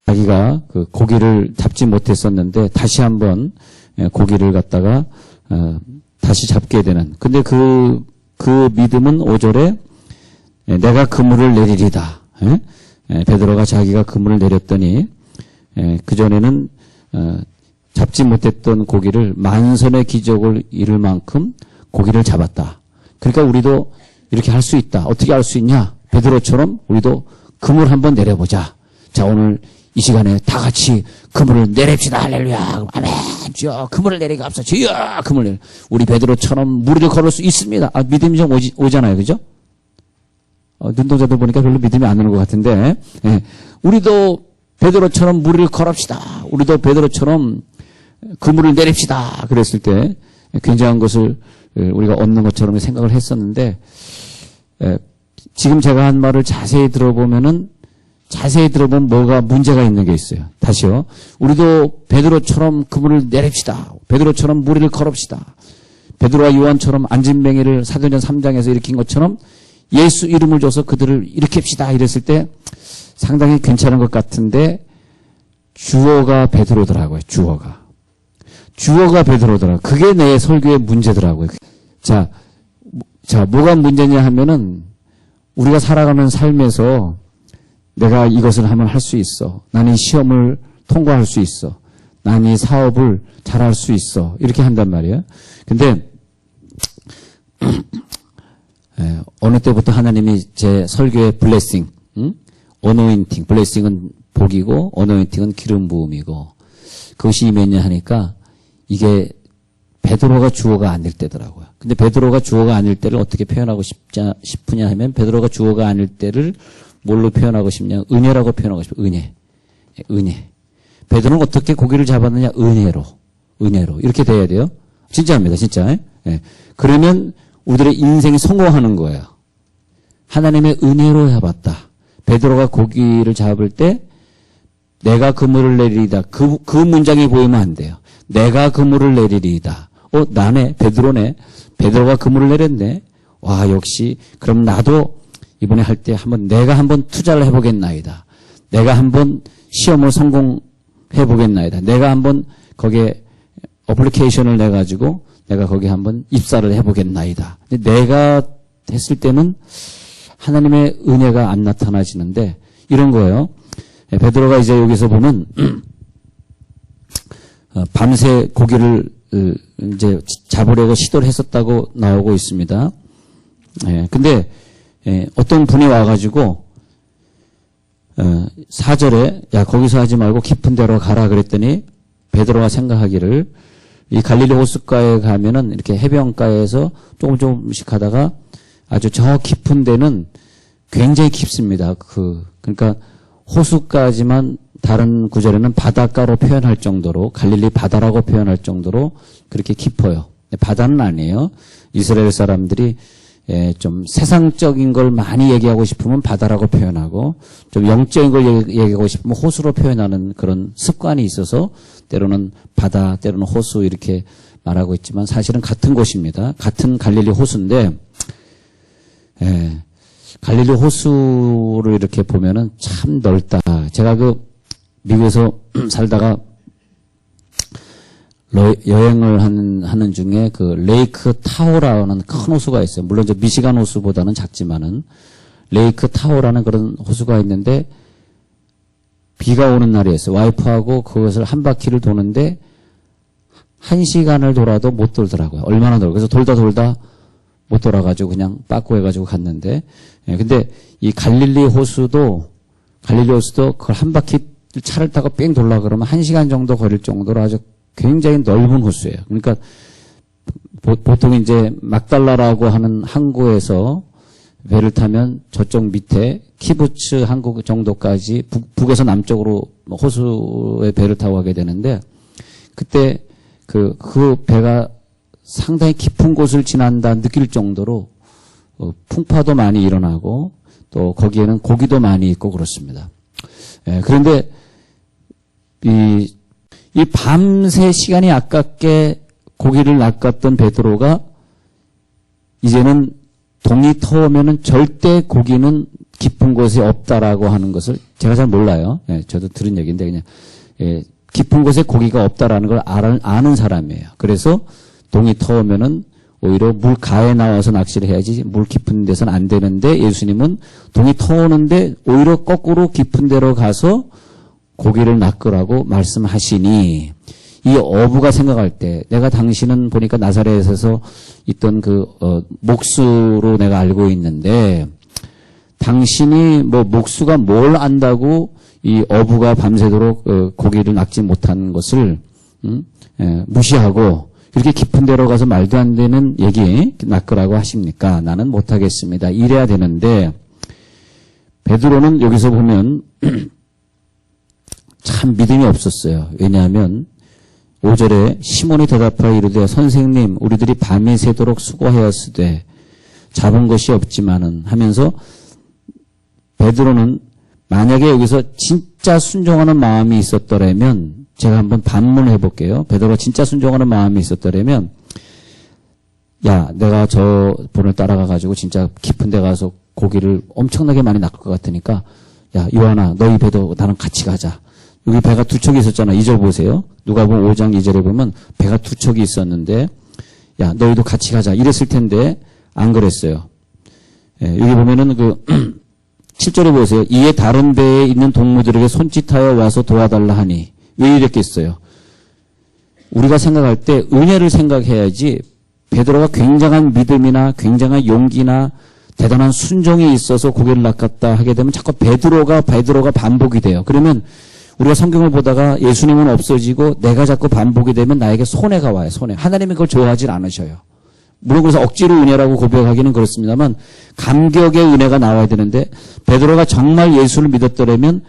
자기가 그 고기를 잡지 못했었는데 다시 한번 고기를 갖다가 다시 잡게 되는. 근데 그 믿음은 5절에 내가 그물을 내리리다. 베드로가 자기가 그물을 내렸더니 그전에는 잡지 못했던 고기를 만선의 기적을 이룰 만큼 고기를 잡았다. 그러니까 우리도 이렇게 할 수 있다. 어떻게 할 수 있냐? 베드로처럼 우리도 그물 한번 내려보자. 자, 오늘 이 시간에 다 같이 그물을 내립시다. 할렐루야. 아멘. 주여, 그물을 내리갑시다. 주여, 그물을 내리. 우리 베드로처럼 무리를 걸을 수 있습니다. 믿음이 좀 오잖아요. 그죠? 눈동자들 보니까 별로 믿음이 안 오는 것 같은데, 우리도 베드로처럼 무리를 걸읍시다. 우리도 베드로처럼 그물을 내립시다. 그랬을 때 굉장한 것을 우리가 얻는 것처럼 생각을 했었는데, 지금 제가 한 말을 자세히 들어보면 뭐가 문제가 있는 게 있어요. 다시요. 우리도 베드로처럼 그물을 내립시다. 베드로처럼 무리를 걸읍시다. 베드로와 요한처럼 안진뱅이를 사도행전 3장에서 일으킨 것처럼 예수 이름을 줘서 그들을 일으킵시다. 이랬을 때 상당히 괜찮은 것 같은데 주어가 베드로더라고요. 주어가 베드로더라고요. 그게 내 설교의 문제더라고요. 자, 뭐가 문제냐 하면은 우리가 살아가는 삶에서 내가 이것을 하면 할 수 있어. 나는 이 시험을 통과할 수 있어. 나는 이 사업을 잘할 수 있어. 이렇게 한단 말이에요. 근데 어느 때부터 하나님이 제 설교의 블레싱, 어노인팅, 블레싱은 복이고 어노인팅은 기름 부음이고 그것이 임했냐 하니까 이게 베드로가 주어가 아닐 때더라고요. 근데 베드로가 주어가 아닐 때를 어떻게 표현하고 싶으냐 하면 베드로가 주어가 아닐 때를 뭘로 표현하고 싶냐? 은혜라고 표현하고 싶어요. 은혜. 베드로는 어떻게 고기를 잡았느냐? 은혜로. 이렇게 돼야 돼요. 진짜입니다. 진짜. 그러면 우리들의 인생이 성공하는 거예요. 하나님의 은혜로 잡았다. 베드로가 고기를 잡을 때 내가 그물을 내리리다. 그 문장이 보이면 안 돼요. 내가 그물을 내리리다. 나네. 베드로네. 베드로가 그물을 내렸네. 와, 역시. 그럼 나도 이번에 할 때 내가 한번 투자를 해보겠나이다. 내가 한번 시험을 성공해보겠나이다. 내가 한번 거기에 어플리케이션을 내가지고 내가 거기에 한번 입사를 해보겠나이다. 근데 내가 했을 때는 하나님의 은혜가 안 나타나지는데 이런 거예요. 베드로가 이제 여기서 보면 밤새 고기를 이제 잡으려고 시도를 했었다고 나오고 있습니다. 근데 어떤 분이 와가지고 4절에 야 거기서 하지 말고 깊은 데로 가라 그랬더니 베드로가 생각하기를 이 갈릴리 호숫가에 가면은 이렇게 해변가에서 조금씩 하다가 아주 저 깊은 데는 굉장히 깊습니다. 그러니까 호숫가지만 다른 구절에는 바닷가로 표현할 정도로 갈릴리 바다라고 표현할 정도로 그렇게 깊어요. 바다는 아니에요. 이스라엘 사람들이 좀 세상적인 걸 많이 얘기하고 싶으면 바다라고 표현하고 좀 영적인 걸 얘기하고 싶으면 호수로 표현하는 그런 습관이 있어서 때로는 바다, 때로는 호수 이렇게 말하고 있지만 사실은 같은 곳입니다. 같은 갈릴리 호수인데 갈릴리 호수를 이렇게 보면은 참 넓다. 제가 미국에서 살다가 여행을 하는 중에 레이크 타호라는 큰 호수가 있어요. 물론 미시간 호수보다는 작지만은 레이크 타호라는 그런 호수가 있는데 비가 오는 날이었어요. 와이프하고 그것을 한 바퀴를 도는데 1시간을 돌아도 못 돌더라고요. 얼마나 돌아. 그래서 돌다 못 돌아가지고 그냥 빠꾸 해가지고 갔는데 근데 이 갈릴리 호수도 그걸 한 바퀴 차를 타고 뺑 돌라 그러면 1시간 정도 걸릴 정도로 아주 굉장히 넓은 호수예요. 그러니까 보통 이제 막달라라고 하는 항구에서 배를 타면 저쪽 밑에 키부츠 항구 정도까지 북에서 남쪽으로 호수에 배를 타고 가게 되는데 그때 그 배가 상당히 깊은 곳을 지난다 느낄 정도로 풍파도 많이 일어나고 또 거기에는 고기도 많이 있고 그렇습니다. 그런데 이 밤새 시간이 아깝게 고기를 낚았던 베드로가 이제는 동이 터오면은 절대 고기는 깊은 곳이 없다라고 하는 것을 제가 잘 몰라요. 예, 저도 들은 얘기인데 그냥 깊은 곳에 고기가 없다라는 걸 아는 사람이에요. 그래서 동이 터오면은 오히려 물 가에 나와서 낚시를 해야지 물 깊은 데서는 안 되는데 예수님은 동이 터오는데 오히려 거꾸로 깊은 데로 가서 고기를 낚으라고 말씀하시니 이 어부가 생각할 때 내가 당신은 보니까 나사렛에서 있던 목수로 내가 알고 있는데 당신이 목수가 뭘 안다고 이 어부가 밤새도록 고기를 낚지 못한 것을 무시하고 이렇게 깊은 데로 가서 말도 안 되는 얘기 낚으라고 하십니까? 나는 못하겠습니다. 이래야 되는데 베드로는 여기서 보면 참 믿음이 없었어요. 왜냐하면 5절에 시몬이 대답하여 이르되 선생님 우리들이 밤이 새도록 수고하였으되 잡은 것이 없지만은 하면서 베드로는 만약에 여기서 진짜 순종하는 마음이 있었더라면 제가 한번 반문해 볼게요. 베드로가 진짜 순종하는 마음이 있었더라면 야 내가 저 분을 따라가 가지고 진짜 깊은 데 가서 고기를 엄청나게 많이 낚을 것 같으니까 야 요한아 너희 배도 나랑 같이 가자. 여기 배가 두 척이 있었잖아. 2절 보세요. 누가복음 5장 2절에 보면 배가 두 척이 있었는데 야 너희도 같이 가자 이랬을 텐데 안 그랬어요. 예, 여기 보면은 7절에 보세요. 이에 다른 배에 있는 동무들에게 손짓하여 와서 도와달라 하니 왜 이랬겠어요? 우리가 생각할 때 은혜를 생각해야지 베드로가 굉장한 믿음이나 굉장한 용기나 대단한 순종이 있어서 고개를 낚았다 하게 되면 자꾸 베드로가 반복이 돼요. 그러면 우리가 성경을 보다가 예수님은 없어지고 내가 자꾸 반복이 되면 나에게 손해가 와요. 손해. 하나님이 그걸 좋아하지 않으셔요. 물론 그래서 억지로 은혜라고 고백하기는 그렇습니다만 감격의 은혜가 나와야 되는데 베드로가 정말 예수를 믿었더라면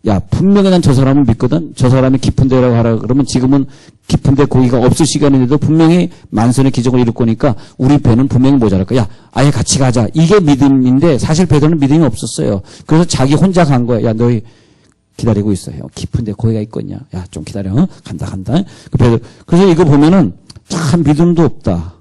야 분명히 난 저 사람을 믿거든. 저 사람이 깊은 데라고 하라 그러면 지금은 깊은 데 고기가 없을 시간인데도 분명히 만선의 기적을 이룰 거니까 우리 배는 분명히 모자랄 거야. 야 아예 같이 가자. 이게 믿음인데 사실 베드로는 믿음이 없었어요. 그래서 자기 혼자 간 거야. 야 너희 기다리고 있어요. 깊은 데 고기가 있겠냐. 야 좀 기다려. 간다. 그래서 이거 보면은 참 믿음도 없다.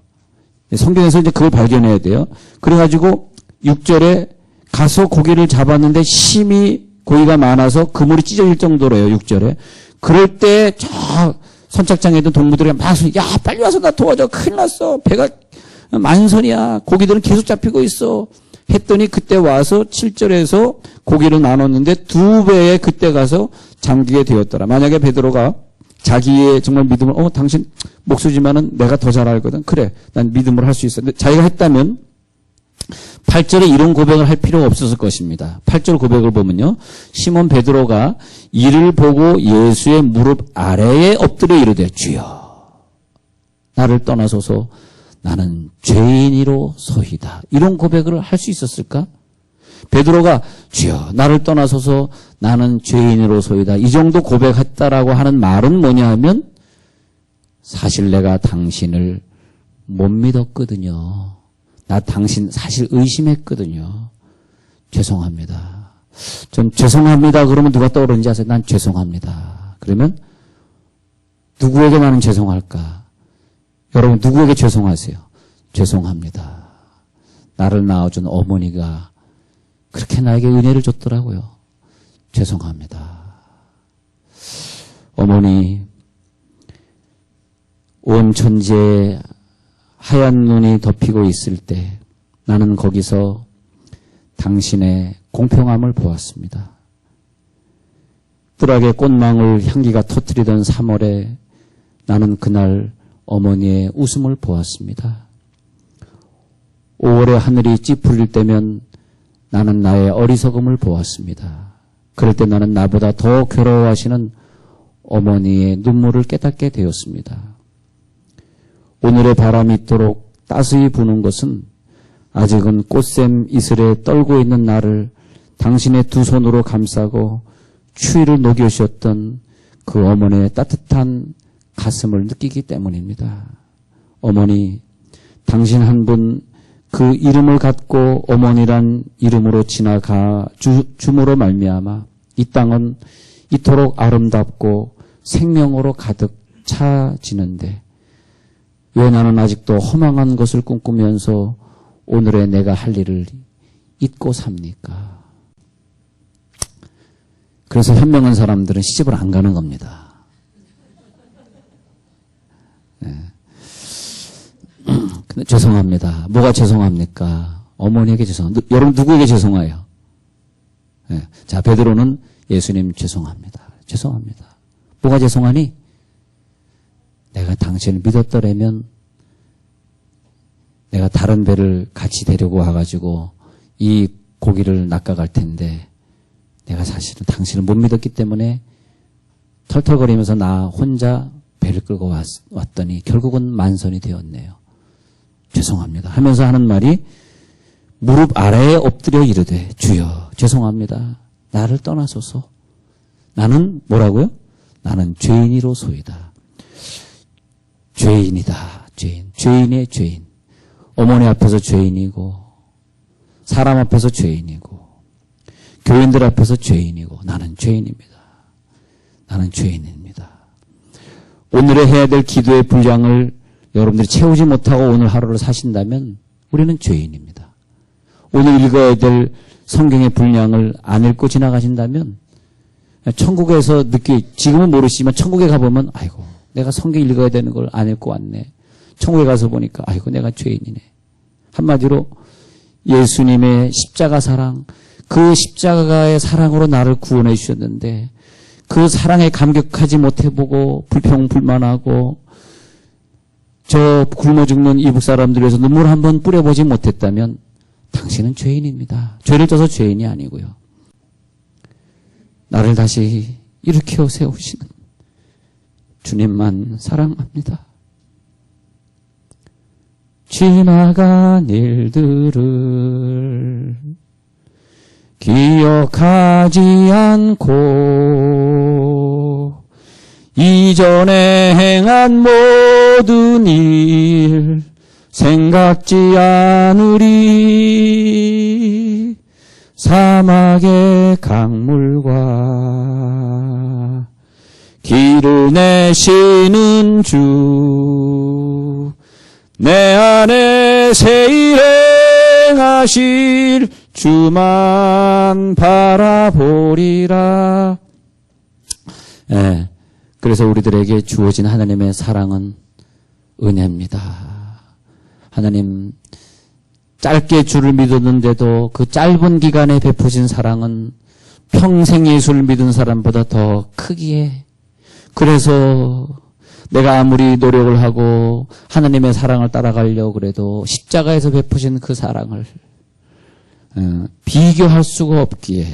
성경에서 이제 그걸 발견해야 돼요. 그래가지고 6절에 가서 고기를 잡았는데 심히 고기가 많아서 그물이 찢어질 정도로요. 6절에. 그럴 때 저 선착장에 있던 동무들이 막 야 빨리 와서 나 도와줘. 큰일 났어. 배가 만선이야. 고기들은 계속 잡히고 있어. 했더니 그때 와서 7절에서 고기를 나눴는데 두 배에 그때 가서 잠기게 되었더라. 만약에 베드로가 자기의 정말 믿음을 당신 목수지만은 내가 더 잘 알거든. 그래 난 믿음으로 할 수 있어. 근데 자기가 했다면 8절에 이런 고백을 할 필요가 없었을 것입니다. 8절 고백을 보면요. 시몬 베드로가 이를 보고 예수의 무릎 아래에 엎드려 이르되 주여 나를 떠나소서 나는 죄인이로소이다. 이런 고백을 할 수 있었을까? 베드로가 주여 나를 떠나소서 나는 죄인으로소이다. 이 정도 고백했다라고 하는 말은 뭐냐 하면 사실 내가 당신을 못 믿었거든요. 나 당신 사실 의심했거든요. 죄송합니다. 전 죄송합니다. 그러면 누가 떠오르는지 아세요? 난 죄송합니다. 그러면 누구에게 나는 죄송할까? 여러분 누구에게 죄송하세요? 죄송합니다. 나를 낳아준 어머니가 그렇게 나에게 은혜를 줬더라고요. 죄송합니다. 어머니 온 천지에 하얀 눈이 덮이고 있을 때 나는 거기서 당신의 공평함을 보았습니다. 뜰하게 꽃망울 향기가 터뜨리던 3월에 나는 그날 어머니의 웃음을 보았습니다. 5월에 하늘이 찌푸릴 때면 나는 나의 어리석음을 보았습니다. 그럴 때 나는 나보다 더 괴로워하시는 어머니의 눈물을 깨닫게 되었습니다. 오늘의 바람이 있도록 따스히 부는 것은 아직은 꽃샘 이슬에 떨고 있는 나를 당신의 두 손으로 감싸고 추위를 녹여주셨던 그 어머니의 따뜻한 가슴을 느끼기 때문입니다. 어머니, 당신 한 분 그 이름을 갖고 어머니란 이름으로 지나가 줌으로 말미암아 이 땅은 이토록 아름답고 생명으로 가득 차지는데 왜 나는 아직도 허망한 것을 꿈꾸면서 오늘의 내가 할 일을 잊고 삽니까? 그래서 현명한 사람들은 시집을 안 가는 겁니다. 네. 근데 죄송합니다. 뭐가 죄송합니까? 어머니에게 죄송합니다. 여러분 누구에게 죄송해요? 네. 자, 베드로는 예수님 죄송합니다. 죄송합니다. 뭐가 죄송하니? 내가 당신을 믿었더라면 내가 다른 배를 같이 데리고 와가지고 이 고기를 낚아갈 텐데 내가 사실은 당신을 못 믿었기 때문에 털털거리면서 나 혼자 배를 끌고 왔더니 결국은 만선이 되었네요. 죄송합니다 하면서 하는 말이 무릎 아래에 엎드려 이르되 주여 죄송합니다. 나를 떠나소서. 나는 뭐라고요? 나는 죄인이로소이다. 죄인이다. 죄인. 죄인의 죄인. 어머니 앞에서 죄인이고 사람 앞에서 죄인이고 교인들 앞에서 죄인이고 나는 죄인입니다. 나는 죄인입니다. 오늘의 해야 될 기도의 분량을 여러분들이 채우지 못하고 오늘 하루를 사신다면 우리는 죄인입니다. 오늘 읽어야 될 성경의 분량을 안 읽고 지나가신다면 천국에서 지금은 모르시지만 천국에 가보면 아이고 내가 성경 읽어야 되는 걸 안 읽고 왔네. 천국에 가서 보니까 아이고 내가 죄인이네. 한마디로 예수님의 십자가 사랑, 그 십자가의 사랑으로 나를 구원해 주셨는데 그 사랑에 감격하지 못해보고 불평불만하고 저 굶어 죽는 이북 사람들 위해서 눈물 한번 뿌려보지 못했다면 당신은 죄인입니다. 죄를 져서 죄인이 아니고요. 나를 다시 일으켜 세우시는 주님만 사랑합니다. 지나간 일들을 기억하지 않고 이전에 행한 모든 일 생각지 않으리. 사막의 강물과 길을 내시는 주 내 안에 새 일 행하실 주만 바라보리라. 예. 그래서 우리들에게 주어진 하나님의 사랑은 은혜입니다. 하나님 짧게 주를 믿었는데도 그 짧은 기간에 베푸신 사랑은 평생 예수를 믿은 사람보다 더 크기에, 그래서 내가 아무리 노력을 하고 하나님의 사랑을 따라가려고 그래도 십자가에서 베푸신 그 사랑을 비교할 수가 없기에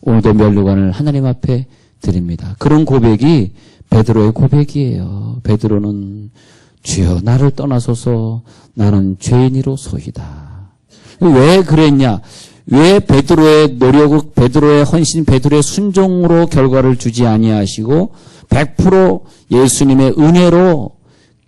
오늘도 면류관을 하나님 앞에 드립니다. 그런 고백이 베드로의 고백이에요. 베드로는 주여 나를 떠나소서 나는 죄인이로소이다. 왜 그랬냐? 왜 베드로의 노력, 베드로의 헌신, 베드로의 순종으로 결과를 주지 아니하시고 100% 예수님의 은혜로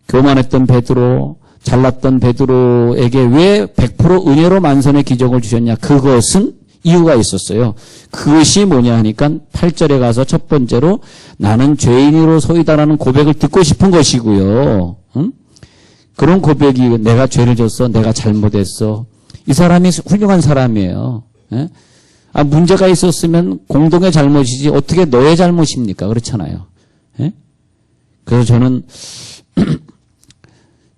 교만했던 베드로, 잘났던 베드로에게 왜 100% 은혜로 만선의 기적을 주셨냐? 그것은 이유가 있었어요. 그것이 뭐냐 하니까 8절에 가서 첫 번째로 나는 죄인으로소이다라는 고백을 듣고 싶은 것이고요. 응? 그런 고백이 내가 죄를 졌어, 내가 잘못했어. 이 사람이 훌륭한 사람이에요. 예? 문제가 있었으면 공동의 잘못이지 어떻게 너의 잘못입니까? 그렇잖아요. 예? 그래서 저는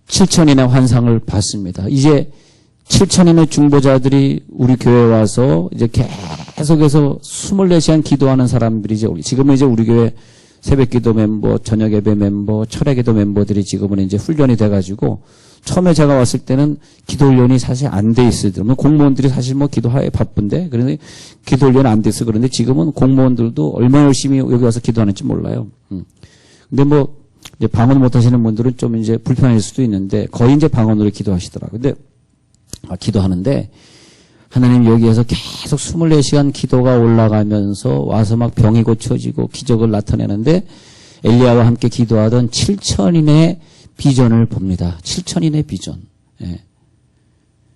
7,000인의 환상을 봤습니다. 이제 7,000인의 중보자들이 우리 교회에 와서 이제 계속해서 24시간 기도하는 사람들이죠. 지금은 이제 우리 교회 새벽 기도 멤버, 저녁 예배 멤버, 철야 기도 멤버들이 지금은 이제 훈련이 돼가지고 처음에 제가 왔을 때는 기도 훈련이 사실 안 돼 있어요. 공무원들이 사실 뭐 기도하에 바쁜데, 그런데 기도 훈련이 안 돼 있어. 그런데 지금은 공무원들도 얼마나 열심히 여기 와서 기도하는지 몰라요. 근데 뭐 이제 방언 못 하시는 분들은 좀 이제 불편할 수도 있는데 거의 이제 방언으로 기도하시더라고요. 근데 기도하는데 하나님 여기에서 계속 24시간 기도가 올라가면서 와서 막 병이 고쳐지고 기적을 나타내는데 엘리야와 함께 기도하던 7,000인의 비전을 봅니다. 7,000인의 비전. 예.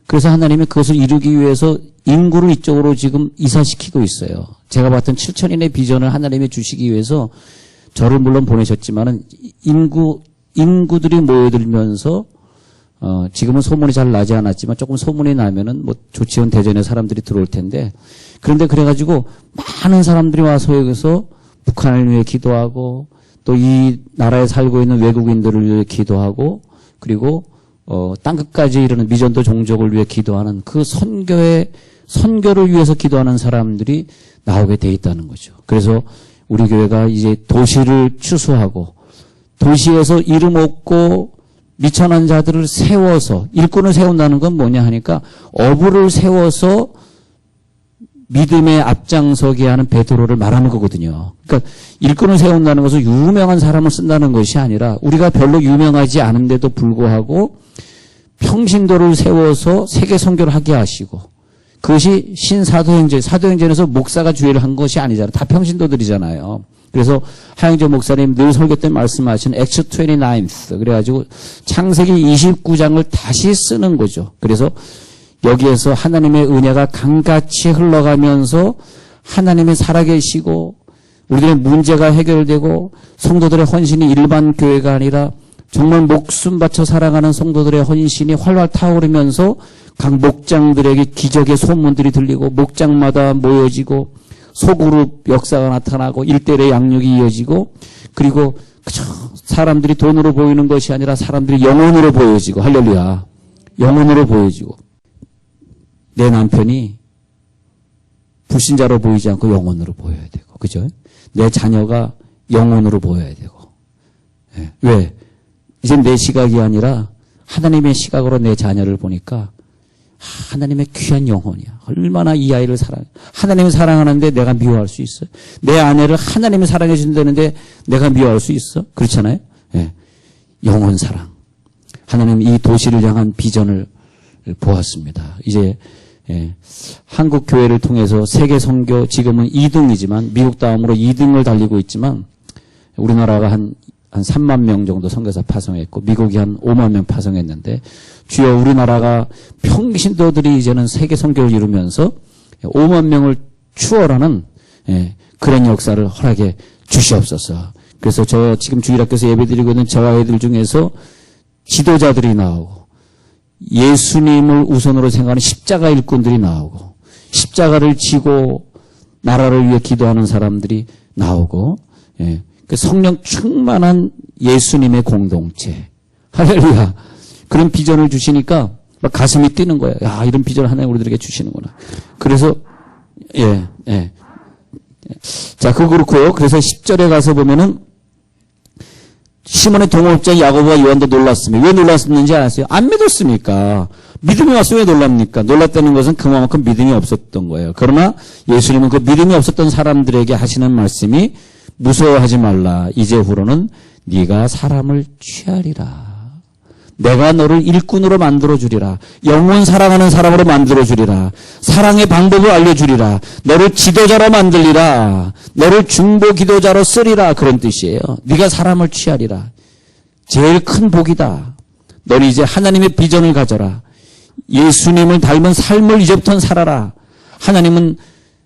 그래서 하나님이 그것을 이루기 위해서 인구를 이쪽으로 지금 이사시키고 있어요. 제가 봤던 7,000인의 비전을 하나님이 주시기 위해서 저를 물론 보내셨지만은 인구들이 모여들면서 지금은 소문이 잘 나지 않았지만 조금 소문이 나면은 뭐 조치원 대전에 사람들이 들어올 텐데 그런데 그래가지고 많은 사람들이 와서 여기서 북한을 위해 기도하고 또 이 나라에 살고 있는 외국인들을 위해 기도하고 그리고 땅끝까지 이르는 미전도 종족을 위해 기도하는 그 선교를 위해서 기도하는 사람들이 나오게 돼 있다는 거죠. 그래서 우리 교회가 이제 도시를 추수하고 도시에서 이름 없고 미천한 자들을 세워서 일꾼을 세운다는 건 뭐냐 하니까 어부를 세워서 믿음의 앞장서게 하는 베드로를 말하는 거거든요. 그러니까 일꾼을 세운다는 것은 유명한 사람을 쓴다는 것이 아니라 우리가 별로 유명하지 않은데도 불구하고 평신도를 세워서 세계 선교를 하게 하시고 그것이 신사도행전, 사도행전에서 목사가 주의를 한 것이 아니잖아요. 다 평신도들이잖아요. 그래서 하영재 목사님 늘 설교 때 말씀하신 Acts 29th 그래가지고 창세기 29장을 다시 쓰는 거죠. 그래서 여기에서 하나님의 은혜가 강같이 흘러가면서 하나님이 살아계시고 우리들의 문제가 해결되고 성도들의 헌신이 일반 교회가 아니라 정말 목숨 바쳐 살아가는 성도들의 헌신이 활활 타오르면서 각 목장들에게 기적의 소문들이 들리고 목장마다 모여지고 소그룹 역사가 나타나고 일대일의 양육이 이어지고 그리고 그저 사람들이 돈으로 보이는 것이 아니라 사람들이 영혼으로 보여지고 할렐루야 영혼으로 보여지고 내 남편이 불신자로 보이지 않고 영혼으로 보여야 되고 그죠? 내 자녀가 영혼으로 보여야 되고 왜? 이제 내 시각이 아니라 하나님의 시각으로 내 자녀를 보니까 하나님의 귀한 영혼이야. 얼마나 이 아이를 사랑해. 하나님이 사랑하는데 내가 미워할 수 있어? 내 아내를 하나님이 사랑해 준다는데 내가 미워할 수 있어? 그렇잖아요. 영혼 사랑. 하나님 이 도시를 향한 비전을 보았습니다. 이제 한국 교회를 통해서 세계 선교 지금은 2등이지만 미국 다음으로 2등을 달리고 있지만 우리나라가 한 3만 명 정도 선교사 파송했고 미국이 한 5만 명 파송했는데 주여 우리나라가 평신도들이 이제는 세계 선교를 이루면서 5만 명을 추월하는 그런 역사를 허락해 주시옵소서. 그래서 저 지금 주일학교에서 예배드리고 있는 저 아이들 중에서 지도자들이 나오고 예수님을 우선으로 생각하는 십자가 일꾼들이 나오고 십자가를 지고 나라를 위해 기도하는 사람들이 나오고 그 성령 충만한 예수님의 공동체 할렐루야 그런 비전을 주시니까 막 가슴이 뛰는 거예요. 야 이런 비전을 하나님 우리들에게 주시는구나. 그래서 자 그거 그렇고요. 그래서 10절에 가서 보면은 시몬의 동업자 야고보와 요한도 놀랐으며 왜 놀랐는지 아세요? 안 믿었으니까. 믿음이 왔으면 왜 놀랍니까? 놀랐다는 것은 그만큼 믿음이 없었던 거예요. 그러나 예수님은 그 믿음이 없었던 사람들에게 하시는 말씀이 무서워하지 말라. 이제후로는 네가 사람을 취하리라. 내가 너를 일꾼으로 만들어주리라. 영원 사랑하는 사람으로 만들어주리라. 사랑의 방법을 알려주리라. 너를 지도자로 만들리라. 너를 중보 기도자로 쓰리라. 그런 뜻이에요. 네가 사람을 취하리라. 제일 큰 복이다. 너는 이제 하나님의 비전을 가져라. 예수님을 닮은 삶을 이제부터는 살아라. 하나님은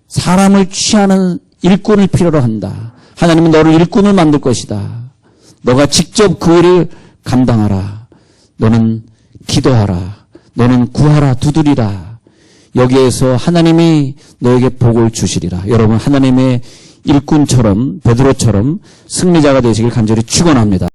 사람을 취하는 일꾼을 필요로 한다. 하나님은 너를 일꾼을 만들 것이다. 너가 직접 그 일을 감당하라. 너는 기도하라. 너는 구하라. 두드리라. 여기에서 하나님이 너에게 복을 주시리라. 여러분 하나님의 일꾼처럼 베드로처럼 승리자가 되시길 간절히 축원합니다.